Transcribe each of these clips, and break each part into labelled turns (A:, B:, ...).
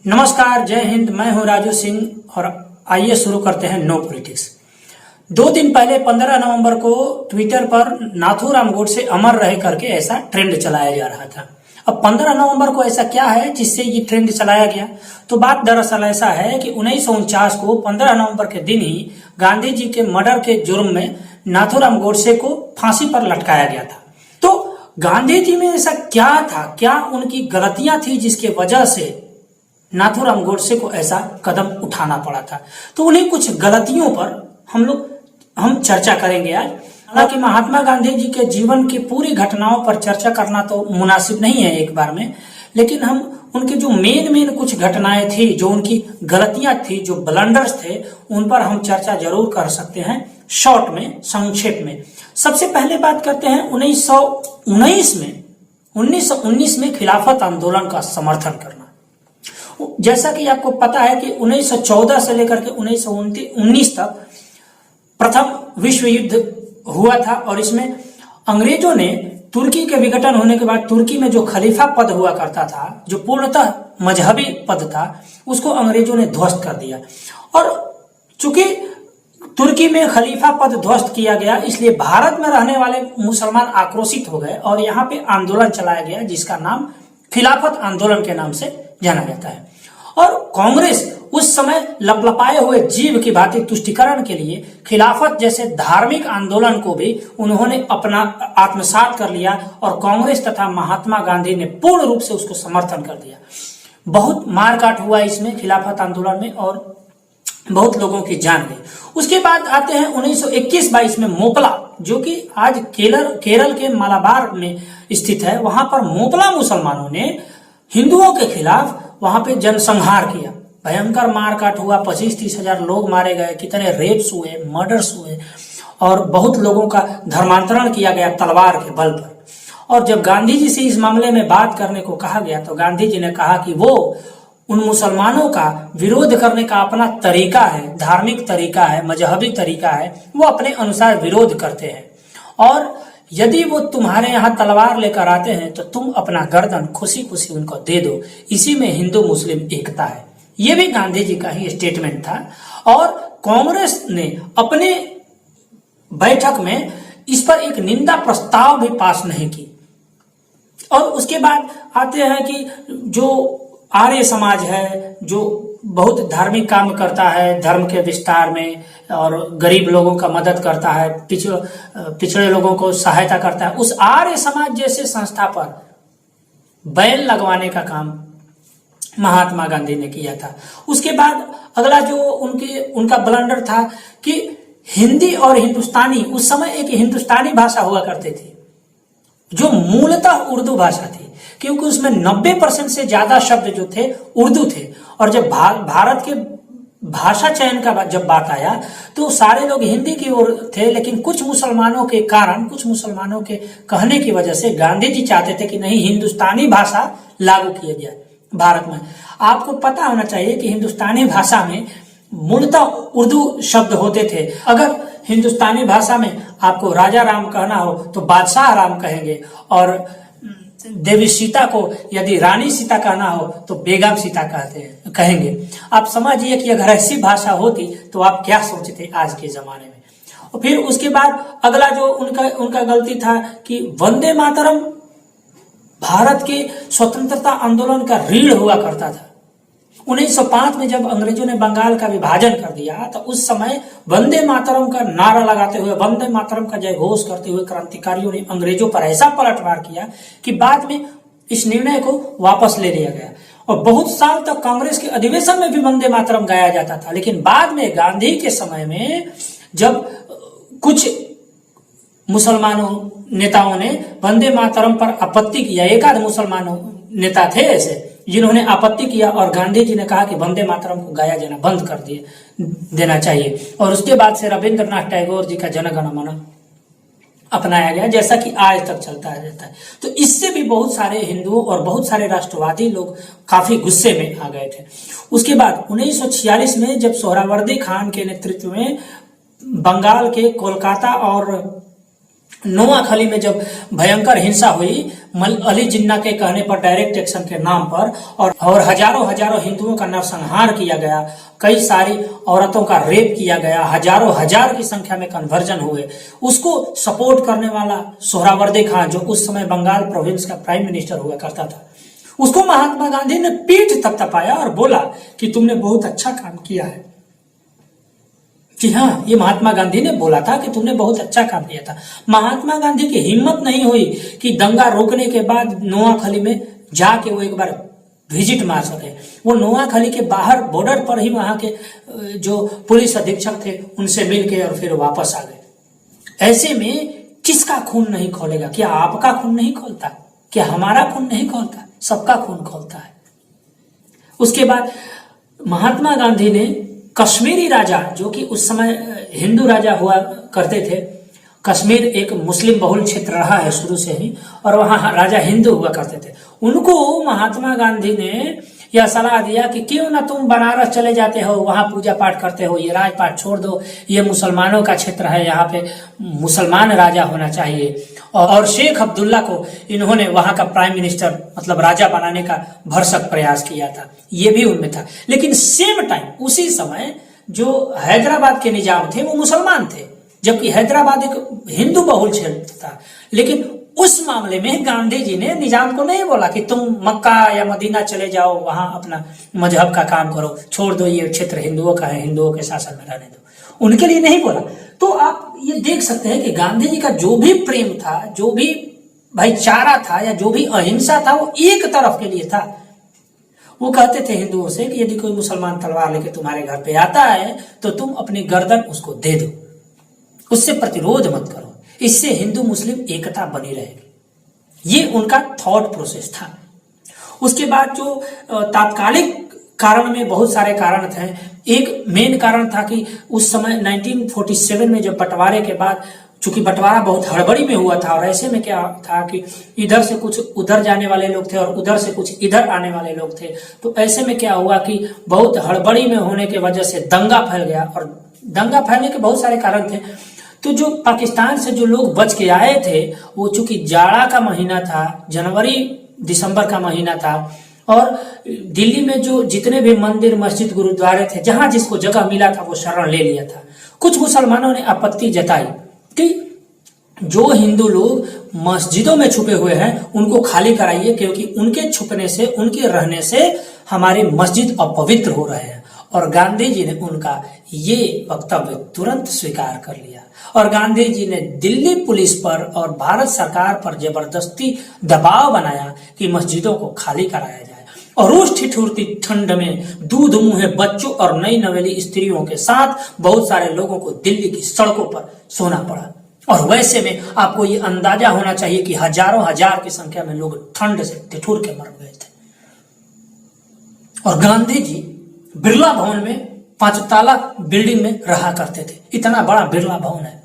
A: नमस्कार, जय हिंद। मैं हूं राजू सिंह और आइए शुरू करते हैं नो पॉलिटिक्स। 2 दिन पहले 15 नवंबर को ट्विटर पर नाथूराम गोडसे अमर रहे करके ऐसा ट्रेंड चलाया जा रहा था। अब 15 नवंबर को ऐसा क्या है जिससे ये ट्रेंड चलाया गया? तो बात दरअसल ऐसा है कि 1949 को 15 नवंबर के दिन ही गांधी जी के मर्डर के जुर्म में नाथूराम गोडसे को फांसी पर लटकाया गया था। तो गांधी जी में ऐसा क्या था, क्या उनकी गलतियां थी जिसके वजह से नाथूराम गोडसे को ऐसा कदम उठाना पड़ा था? तो उन्हीं कुछ गलतियों पर हम चर्चा करेंगे आज। हालांकि महात्मा गांधी जी के जीवन की पूरी घटनाओं पर चर्चा करना तो मुनासिब नहीं है एक बार में, लेकिन हम उनके जो मेन कुछ घटनाएं थी, जो उनकी गलतियां थी, जो ब्लंडर्स थे, उन पर हम चर्चा जरूर कर सकते हैं शॉर्ट में, संक्षेप में। सबसे पहले बात करते हैं 1919 में खिलाफत आंदोलन का समर्थन करना। जैसा कि आपको पता है कि 1914 से लेकर के 1919 तक प्रथम विश्व युद्ध हुआ था और इसमें अंग्रेजों ने तुर्की के विघटन होने के बाद तुर्की में जो खलीफा पद हुआ करता था, जो पूर्णतः मजहबी पद था, उसको अंग्रेजों ने ध्वस्त कर दिया। और चूंकि तुर्की में खलीफा पद ध्वस्त किया गया, इसलिए भारत में रहने वाले मुसलमान आक्रोशित हो गए और यहाँ पे आंदोलन चलाया गया जिसका नाम खिलाफत आंदोलन के नाम से जाना जाता है। और कांग्रेस उस समय लपलपाए हुए जीव की भांति तुष्टिकरण के लिए खिलाफत जैसे धार्मिक आंदोलन को भी उन्होंने अपना आत्मसात कर लिया और कांग्रेस तथा महात्मा गांधी ने पूर्ण रूप से उसको समर्थन कर दिया। बहुत मारकाट हुआ इसमें खिलाफत आंदोलन में और बहुत लोगों की जान गई। उसके बाद आते हैं 1921-22 में मोपला, जो कि आज केरल के मालाबार में स्थित है। वहां पर मोपला मुसलमानों ने हिंदुओं के खिलाफ वहां पे जनसंहार किया। भयंकर मारकाट हुआ, 25-30 हजार लोग मारे गए, कितने रेप्स हुए, मर्डर्स हुए और बहुत लोगों का धर्मांतरण किया गया तलवार के बल पर। और जब गांधी जी से इस मामले में बात करने को कहा गया तो गांधी जी ने कहा कि वो उन मुसलमानों का विरोध करने का अपना तरीका है, धार्मिक तरीका है, मजहबी तरीका है, वो अपने अनुसार विरोध करते हैं और यदि वो तुम्हारे यहाँ तलवार लेकर आते हैं तो तुम अपना गर्दन खुशी खुशी उनको दे दो। इसी में हिंदू मुस्लिम एकता है। ये भी गांधी जी का ही स्टेटमेंट था और कांग्रेस ने अपने बैठक में इस पर एक निंदा प्रस्ताव भी पास नहीं की। और उसके बाद आते हैं कि जो आर्य समाज है, जो बहुत धार्मिक काम करता है, धर्म के विस्तार में और गरीब लोगों का मदद करता है, पिछड़े लोगों को सहायता करता है, उस आर्य समाज जैसे संस्था पर बैन लगवाने का काम महात्मा गांधी ने किया था। उसके बाद अगला जो उनका ब्लंडर था कि हिंदी और हिंदुस्तानी, उस समय एक हिंदुस्तानी भाषा हुआ करती थी जो मूलतः उर्दू भाषा थी, क्योंकि उसमें 90% से ज्यादा शब्द जो थे उर्दू थे। और जब भारत के भाषा चयन का जब बात आया तो सारे लोग हिंदी की ओर थे, लेकिन कुछ मुसलमानों के कारण, कुछ मुसलमानों के कहने की वजह से गांधी जी चाहते थे कि नहीं, हिंदुस्तानी भाषा लागू किया गया भारत में। आपको पता होना चाहिए कि हिंदुस्तानी भाषा में मूलतः उर्दू शब्द होते थे। अगर हिंदुस्तानी भाषा में आपको राजा राम कहना हो तो बादशाह राम कहेंगे और देवी सीता को यदि रानी सीता कहना हो तो बेगम सीता कहेंगे। आप समझिए कि अगर ऐसी भाषा होती तो आप क्या सोचते आज के जमाने में। और फिर उसके बाद अगला जो उनका गलती था कि वंदे मातरम भारत के स्वतंत्रता आंदोलन का रीढ़ हुआ करता था। 1905 में जब अंग्रेजों ने बंगाल का विभाजन कर दिया तो उस समय वंदे मातरम का नारा लगाते हुए, वंदे मातरम का जय घोष करते हुए क्रांतिकारियों ने अंग्रेजों पर ऐसा पलटवार किया कि बाद में इस निर्णय को वापस ले लिया गया और बहुत साल तक कांग्रेस के अधिवेशन में भी वंदे मातरम गाया जाता था। लेकिन बाद में गांधी के समय में जब कुछ मुसलमानों नेताओं ने वंदे मातरम पर आपत्ति किया, एकाध मुसलमानों नेता थे ऐसे जिन्होंने आपत्ति किया और गांधी जी ने कहा कि वंदे मातरम को गाया जाना बंद कर देना चाहिए। और उसके बाद से रविंद्रनाथ टैगोर जी का जन गण मन अपनाया गया, जैसा कि आज तक चलता रहता है। तो इससे भी बहुत सारे हिंदुओं और बहुत सारे राष्ट्रवादी लोग काफी गुस्से में आ गए थे। उसके बाद 1946 में जब सोहरावर्दी खान के नेतृत्व में बंगाल के कोलकाता और नोआखली में जब भयंकर हिंसा हुई, अली जिन्ना के कहने पर डायरेक्ट एक्शन के नाम पर और हजारों हजारों हिंदुओं का नरसंहार किया गया, कई सारी औरतों का रेप किया गया, हजारों हजार की संख्या में कन्वर्जन हुए, उसको सपोर्ट करने वाला सोहरावर्दी खान, जो उस समय बंगाल प्रोविंस का प्राइम मिनिस्टर हुआ करता था, उसको महात्मा गांधी ने पीठ थपथपाया और बोला कि तुमने बहुत अच्छा काम किया है। जी हाँ, ये महात्मा गांधी ने बोला था कि तुमने बहुत अच्छा काम किया था। महात्मा गांधी की हिम्मत नहीं हुई कि दंगा रोकने के बाद नोआखली में जाके वो एक बार विजिट मार सके। वो नोआखली के बाहर बॉर्डर पर ही वहां के जो पुलिस अधीक्षक थे उनसे मिलके और फिर वापस आ गए। ऐसे में किसका खून नहीं खोलेगा? क्या आपका खून नहीं खोलता? क्या हमारा खून नहीं खोलता? सबका खून खोलता है। उसके बाद महात्मा गांधी ने कश्मीरी राजा, जो कि उस समय हिंदू राजा हुआ करते थे, कश्मीर एक मुस्लिम बहुल क्षेत्र रहा है शुरू से ही, और वहां राजा हिंदू हुआ करते थे, उनको महात्मा गांधी ने यह सलाह दिया कि क्यों ना तुम बनारस चले जाते हो, वहां पूजा पाठ करते हो, ये राजपाट छोड़ दो, ये मुसलमानों का क्षेत्र है, यहाँ पे मुसलमान राजा होना चाहिए। और शेख अब्दुल्ला को इन्होंने वहां का प्राइम मिनिस्टर मतलब राजा बनाने का भरसक प्रयास किया था, ये भी उनमें था। लेकिन सेम टाइम उसी समय जो हैदराबाद के निजाम थे वो मुसलमान थे, जबकि हैदराबाद एक हिंदू बहुल क्षेत्र था। लेकिन उस मामले में गांधी जी ने निजाम को नहीं बोला कि तुम मक्का या मदीना चले जाओ, वहां अपना मजहब का काम करो, छोड़ दो, ये क्षेत्र हिंदुओं का है, हिंदुओं के शासन में रहने दो, उनके लिए नहीं बोला। तो आप ये देख सकते हैं कि गांधी जी का जो भी प्रेम था, जो भी भाईचारा था या जो भी अहिंसा था, वो एक तरफ के लिए था। वो कहते थे हिंदुओं से कि यदि कोई मुसलमान तलवार लेके तुम्हारे घर पे आता है तो तुम अपनी गर्दन उसको दे दो, उससे प्रतिरोध मत करो, इससे हिंदू मुस्लिम एकता बनी रहेगी। ये उनका थॉट प्रोसेस था। उसके बाद जो तात्कालिक कारण में बहुत सारे कारण थे। एक मेन कारण था कि उस समय 1947 में जब बंटवारे के बाद, चूंकि बंटवारा बहुत हड़बड़ी में हुआ था और ऐसे में क्या था कि इधर से कुछ उधर जाने वाले लोग थे और उधर से कुछ इधर आने वाले लोग थे, तो ऐसे में क्या हुआ कि बहुत हड़बड़ी में होने की वजह से दंगा फैल गया। और दंगा फैलने के बहुत सारे कारण थे। तो जो पाकिस्तान से जो लोग बच के आए थे, वो चूंकि जाड़ा का महीना था, जनवरी दिसंबर का महीना था, और दिल्ली में जो जितने भी मंदिर मस्जिद गुरुद्वारे थे, जहां जिसको जगह मिला था वो शरण ले लिया था। कुछ मुसलमानों ने आपत्ति जताई कि जो हिंदू लोग मस्जिदों में छुपे हुए हैं उनको खाली कराइए, क्योंकि उनके छुपने से, उनके रहने से हमारे मस्जिद अपवित्र हो रहे हैं। और गांधी जी ने उनका ये वक्तव्य तुरंत स्वीकार कर लिया और गांधी जी ने दिल्ली पुलिस पर और भारत सरकार पर जबरदस्ती दबाव बनाया कि मस्जिदों को खाली कराया जाए। और उस ठिठुरती ठंड में दूध मुंहे बच्चों और नई नवेली स्त्रियों के साथ बहुत सारे लोगों को दिल्ली की सड़कों पर सोना पड़ा। और वैसे में आपको ये अंदाजा होना चाहिए कि हजारों हजार की संख्या में लोग ठंड से ठिठुर के मर गए थे। और गांधी जी बिरला भवन में 5 ताला बिल्डिंग में रहा करते थे। इतना बड़ा बिरला भवन है।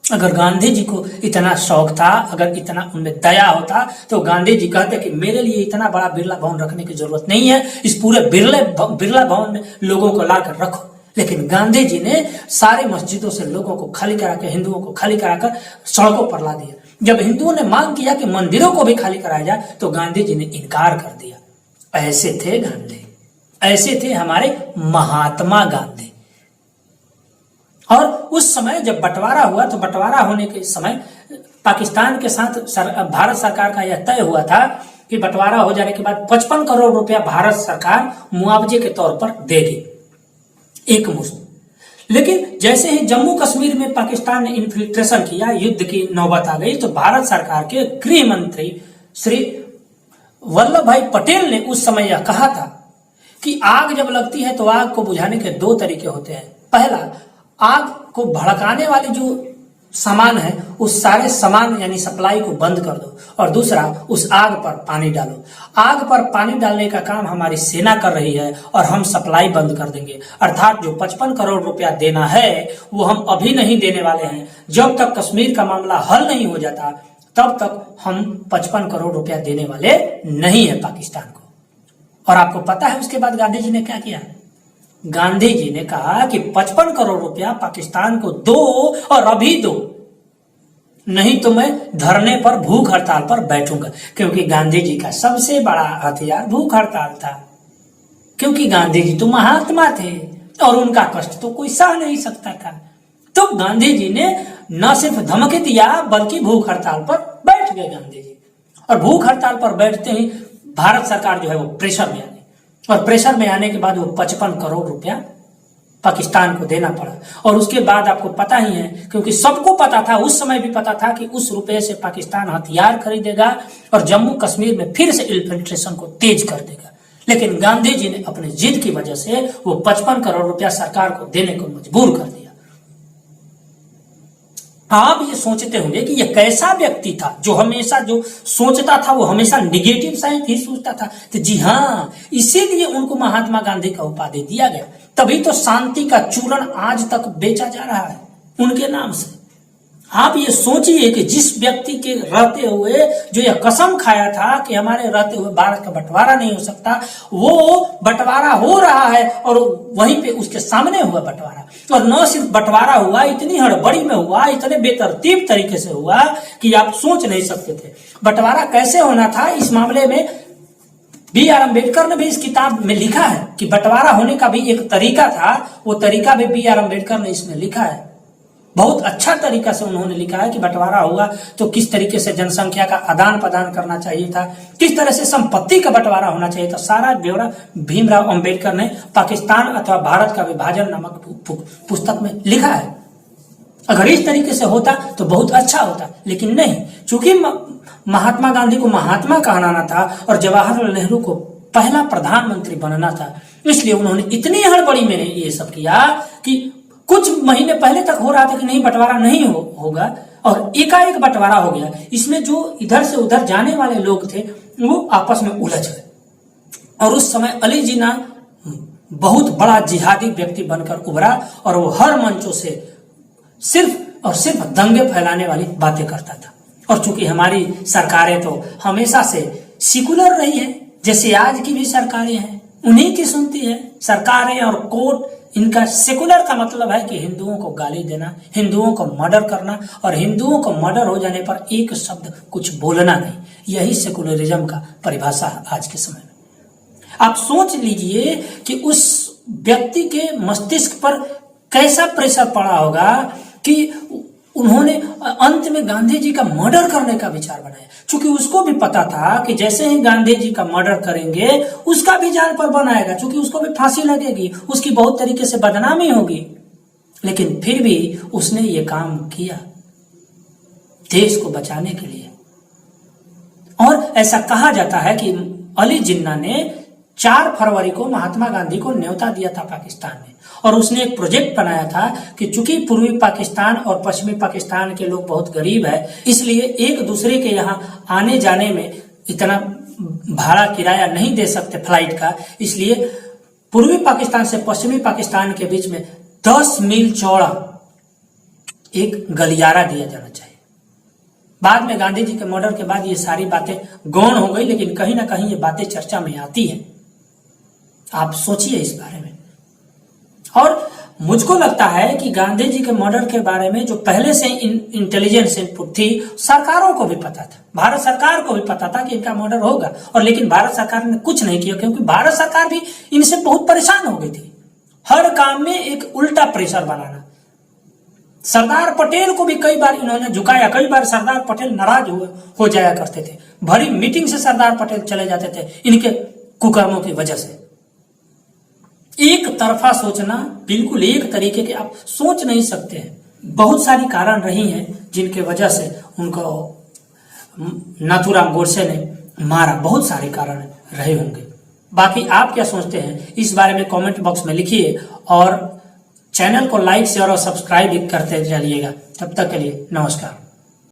A: अगर गांधी जी को इतना शौक था, अगर इतना उनमें दया होता, तो गांधी जी कहते कि मेरे लिए इतना बड़ा बिरला भवन रखने की जरूरत नहीं है, इस पूरे बिरला भवन में लोगों को लाकर रखो। लेकिन गांधी जी ने सारे मस्जिदों से लोगों को खाली करा के, हिंदुओं को खाली कराकर सड़कों पर ला दिया। जब हिंदुओं ने मांग किया कि मंदिरों को भी खाली कराया जाए, तो गांधी जी ने इनकार कर दिया। ऐसे थे गांधी, ऐसे थे हमारे महात्मा गांधी। और उस समय जब बंटवारा हुआ, तो बंटवारा होने के समय पाकिस्तान के साथ भारत सरकार का यह तय हुआ था कि बंटवारा हो जाने के बाद 55 करोड़ रुपया भारत सरकार मुआवजे के तौर पर देगी, एक मुश्त। लेकिन जैसे ही जम्मू कश्मीर में पाकिस्तान ने इन्फिल्ट्रेशन किया, युद्ध की नौबत आ गई, तो भारत सरकार के गृह मंत्री श्री वल्लभ भाई पटेल ने उस समय यह कहा था कि आग जब लगती है तो आग को बुझाने के 2 तरीके होते हैं। पहला, आग को भड़काने वाले जो सामान है उस सारे सामान यानी सप्लाई को बंद कर दो, और दूसरा, उस आग पर पानी डालो। आग पर पानी डालने का काम हमारी सेना कर रही है और हम सप्लाई बंद कर देंगे। अर्थात जो 55 करोड़ रुपया देना है वो हम अभी नहीं देने वाले हैं। जब तक कश्मीर का मामला हल नहीं हो जाता तब तक हम 55 करोड़ रुपया देने वाले नहीं है पाकिस्तान को। और आपको पता है उसके बाद गांधी जी ने क्या किया? गांधी जी ने कहा कि 55 करोड़ रुपया पाकिस्तान को दो और अभी दो। नहीं तो मैं धरने पर भूख हड़ताल पर बैठूंगा। क्योंकि गांधी जी का सबसे बड़ा हथियार भूख हड़ताल था, क्योंकि गांधी जी तो महात्मा थे और उनका कष्ट तो कोई सह नहीं सकता था। तो गांधी जी ने न सिर्फ धमकी दिया बल्कि भूख हड़ताल पर बैठ गए गांधी जी। और भूख हड़ताल पर बैठते ही भारत सरकार जो है वो प्रेशर में आ गई, और प्रेशर में आने के बाद वो 55 करोड़ रुपया पाकिस्तान को देना पड़ा। और उसके बाद आपको पता ही है, क्योंकि सबको पता था, उस समय भी पता था कि उस रुपए से पाकिस्तान हथियार खरीदेगा और जम्मू कश्मीर में फिर से इन्फिल्ट्रेशन को तेज कर देगा। लेकिन गांधी जी ने अपनी जिद की वजह से वो 55 करोड़ रुपया सरकार को देने को मजबूर कर दिया। आप ये सोचते होंगे कि ये कैसा व्यक्ति था जो हमेशा जो सोचता था वो हमेशा निगेटिव साइड ही सोचता था। तो जी हाँ, इसीलिए उनको महात्मा गांधी का उपाधि दिया गया। तभी तो शांति का चूर्ण आज तक बेचा जा रहा है उनके नाम से। आप ये सोचिए कि जिस व्यक्ति के रहते हुए जो यह कसम खाया था कि हमारे रहते हुए भारत का बंटवारा नहीं हो सकता, वो बंटवारा हो रहा है और वहीं पे उसके सामने हुआ बंटवारा। और न सिर्फ बंटवारा हुआ, इतनी हड़बड़ी में हुआ, इतने बेतरतीब तरीके से हुआ कि आप सोच नहीं सकते थे। बंटवारा कैसे होना था, इस मामले में बी.आर. अम्बेडकर ने भी इस किताब में लिखा है कि बंटवारा होने का भी एक तरीका था। वो तरीका भी बी.आर. अम्बेडकर ने इसमें लिखा है। बहुत अच्छा तरीका से उन्होंने लिखा है कि बंटवारा हुआ तो किस तरीके से जनसंख्या का आदान प्रदान करना चाहिए था, किस तरह से संपत्ति का बंटवारा होना चाहिए था। सारा ब्यौरा भीमराव अंबेडकर ने पाकिस्तान अथवा भारत का विभाजन नामक पुस्तक में लिखा है। अगर इस तरीके से होता तो बहुत अच्छा होता, लेकिन नहीं। चूंकि महात्मा गांधी को महात्मा कहलाना था और जवाहरलाल नेहरू को पहला प्रधानमंत्री बनना था, इसलिए उन्होंने इतनी हड़बड़ी में ये सब किया कि कुछ महीने पहले तक हो रहा था कि नहीं बंटवारा नहीं होगा, और एकाएक बंटवारा हो गया। इसमें जो इधर से उधर जाने वाले लोग थे वो आपस में उलझ गए। और उस समय अली जिन्ना बहुत बड़ा जिहादी व्यक्ति बनकर उभरा और वो हर मंचों से सिर्फ और सिर्फ दंगे फैलाने वाली बातें करता था। और चूंकि हमारी सरकारें तो हमेशा से सेकुलर रही है, जैसे आज की भी सरकारें हैं, उन्हीं की सुनती है सरकारें और कोर्ट। इनका सेकुलर का मतलब है कि हिंदुओं को गाली देना, हिंदुओं को मर्डर करना, और हिंदुओं को मर्डर हो जाने पर एक शब्द कुछ बोलना नहीं। यही सेकुलरिज्म का परिभाषा है आज के समय में। आप सोच लीजिए कि उस व्यक्ति के मस्तिष्क पर कैसा प्रेशर पड़ा होगा कि उन्होंने अंत में गांधी जी का मर्डर करने का विचार बनाया। चूंकि उसको भी पता था कि जैसे ही गांधी जी का मर्डर करेंगे उसका भी जान पर बनाएगा, चूंकि उसको भी फांसी लगेगी, उसकी बहुत तरीके से बदनामी होगी। लेकिन फिर भी उसने ये काम किया देश को बचाने के लिए। और ऐसा कहा जाता है कि अली जिन्ना ने 4 फरवरी को महात्मा गांधी को न्योता दिया था पाकिस्तान में, और उसने एक प्रोजेक्ट बनाया था कि चूंकि पूर्वी पाकिस्तान और पश्चिमी पाकिस्तान के लोग बहुत गरीब है, इसलिए एक दूसरे के यहाँ आने जाने में इतना भाड़ा किराया नहीं दे सकते फ्लाइट का, इसलिए पूर्वी पाकिस्तान से पश्चिमी पाकिस्तान के बीच में 10 मील चौड़ा एक गलियारा दिया जाना चाहिए। बाद में गांधी जी के मर्डर के बाद ये सारी बातें गौण हो गई, लेकिन कहीं ना कहीं ये बातें चर्चा में आती हैं। आप सोचिए इस बारे में। और मुझको लगता है कि गांधी जी के मर्डर के बारे में जो पहले से इंटेलिजेंस इनपुट थी, सरकारों को भी पता था, भारत सरकार को भी पता था कि इनका मर्डर होगा, और लेकिन भारत सरकार ने कुछ नहीं किया, क्योंकि भारत सरकार भी इनसे बहुत परेशान हो गई थी। हर काम में एक उल्टा प्रेशर बनाना। सरदार पटेल को भी कई बार इन्होंने झुकाया, कई बार सरदार पटेल नाराज हो जाया करते थे, भरी मीटिंग से सरदार पटेल चले जाते थे इनके कुकर्मों की वजह से। एक तरफा सोचना, बिल्कुल एक तरीके के आप सोच नहीं सकते हैं। बहुत सारी कारण रही हैं जिनके वजह से उनको नाथूराम गोडसे ने मारा, बहुत सारे कारण रहे होंगे। बाकी आप क्या सोचते हैं इस बारे में कमेंट बॉक्स में लिखिए, और चैनल को लाइक शेयर और सब्सक्राइब करते चलिएगा। तब तक के लिए नमस्कार।